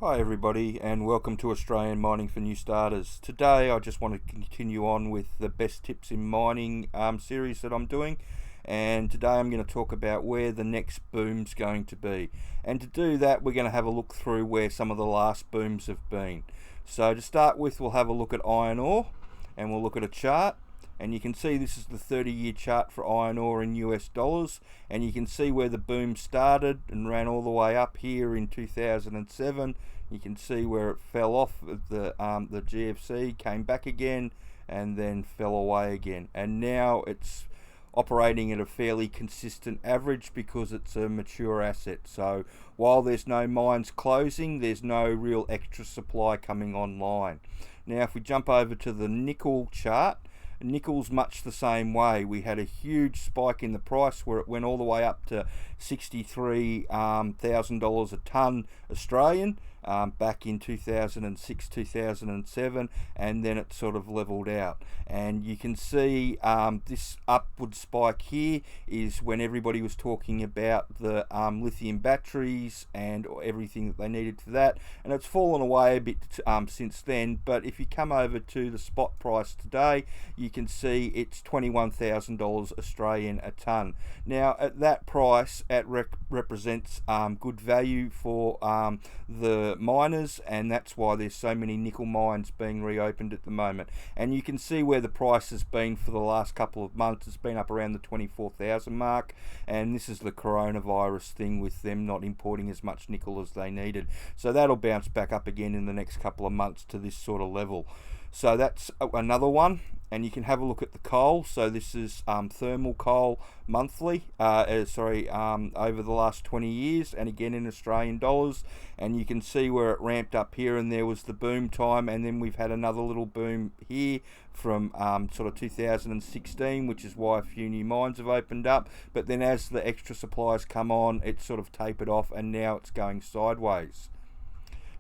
Hi everybody, and welcome to Australian Mining for New Starters. Today I just want to continue on with the best tips in mining series that I'm doing, and today I'm going to talk about where the next boom's going to be. And to do that, we're going to have a look through where some of the last booms have been. So to start with, we'll have a look at iron ore, and we'll look at a chart. And you can see this is the 30-year chart for iron ore in US dollars, and you can see where the boom started and ran all the way up here in 2007. You can see where it fell off the GFC, came back again, and then fell away again. And now it's operating at a fairly consistent average because it's a mature asset. So while there's no mines closing, there's no real extra supply coming online. Now if we jump over to the nickel chart, nickel's much the same way. We had a huge spike in the price where it went all the way up to $63,000 a tonne Australian back in 2006, 2007, and then it sort of leveled out. And you can see this upward spike here is when everybody was talking about the lithium batteries and everything that they needed for that, and it's fallen away a bit since then. But if you come over to the spot price today, you can see it's $21,000 Australian a tonne. Now at that price, it represents good value for the miners, and that's why there's so many nickel mines being reopened at the moment. And you can see where the price has been for the last couple of months. It's been up around the 24,000 mark, and this is the coronavirus thing with them not importing as much nickel as they needed. So that'll bounce back up again in the next couple of months to this sort of level. So that's another one. And you can have a look at the coal. So this is thermal coal monthly, over the last 20 years, and again in Australian dollars. And you can see where it ramped up here, and there was the boom time, and then we've had another little boom here from sort of 2016, which is why a few new mines have opened up. But then as the extra supplies come on, it's sort of tapered off, and now it's going sideways.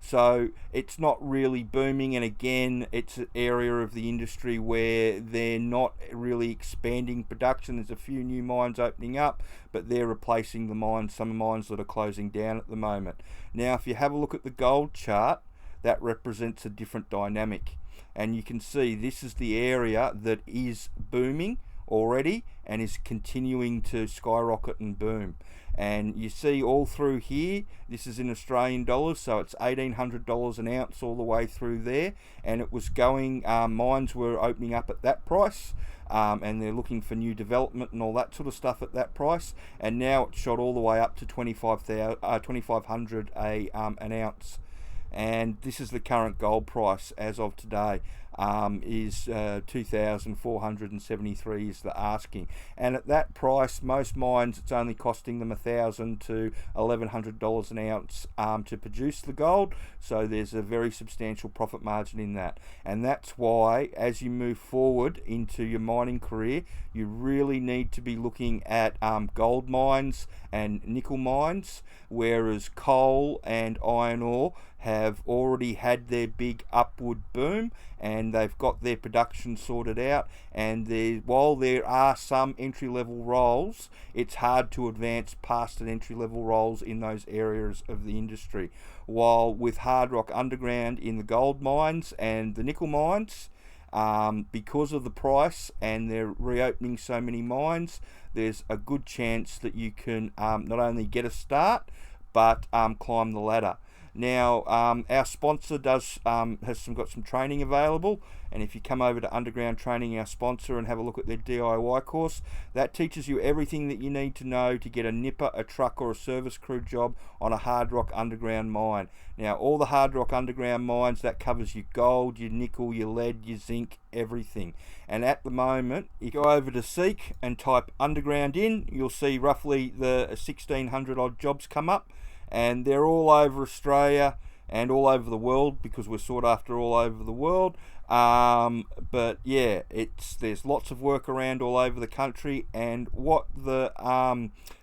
So it's not really booming, and again it's an area of the industry where they're not really expanding production. There's a few new mines opening up, but they're replacing some mines that are closing down at the moment. Now if you have a look at the gold chart, that represents a different dynamic, and you can see this is the area that is booming already and is continuing to skyrocket and boom. And you see all through here, this is in Australian dollars, so it's $1,800 an ounce all the way through there, and it was going, mines were opening up at that price, and they're looking for new development and all that sort of stuff at that price, and now it's shot all the way up to $2,500 an ounce. And this is the current gold price as of today, is 2,473 is the asking. And at that price, most mines, it's only costing them $1,000 to $1,100 an ounce to produce the gold. So there's a very substantial profit margin in that. And that's why, as you move forward into your mining career, you really need to be looking at gold mines and nickel mines, whereas coal and iron ore have already had their big upward boom, and they've got their production sorted out. And while there are some entry-level roles, it's hard to advance past an entry-level roles in those areas of the industry. While with hard rock underground in the gold mines and the nickel mines, because of the price and they're reopening so many mines, there's a good chance that you can not only get a start but climb the ladder. Now our sponsor has got some training available, and if you come over to Underground Training, our sponsor, and have a look at their DIY course, that teaches you everything that you need to know to get a nipper, a truck or a service crew job on a hard rock underground mine. Now all the hard rock underground mines, that covers your gold, your nickel, your lead, your zinc, everything. And at the moment, you go over to Seek and type underground in, you'll see roughly the 1,600 odd jobs come up, and they're all over Australia and all over the world, because we're sought after all over the world. But yeah, there's lots of work around all over the country, and what the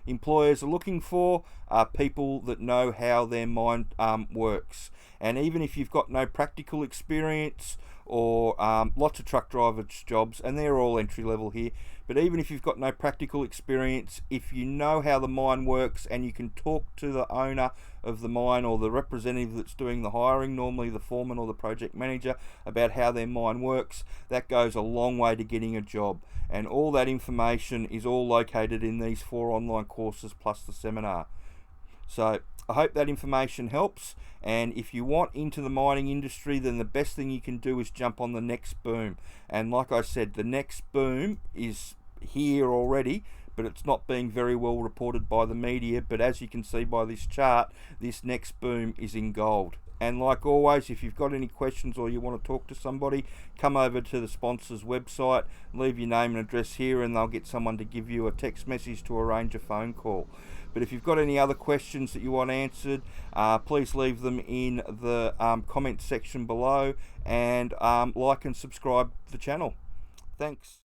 employers are looking for are people that know how their mine works. And even if you've got no practical experience, or lots of truck drivers jobs, and they're all entry level here, But even if you've got no practical experience, if you know how the mine works and you can talk to the owner of the mine or the representative that's doing the hiring, normally the foreman or the project manager, about how their mine works, that goes a long way to getting a job. And all that information is all located in these 4 online courses plus the seminar. So I hope that information helps, and if you want into the mining industry, then the best thing you can do is jump on the next boom. And like I said, the next boom is here already, but it's not being very well reported by the media. But as you can see by this chart, this next boom is in gold. And like always, if you've got any questions or you want to talk to somebody, come over to the sponsor's website, leave your name and address here, and they'll get someone to give you a text message to arrange a phone call. But if you've got any other questions that you want answered, please leave them in the comment section below, and like and subscribe to the channel. Thanks.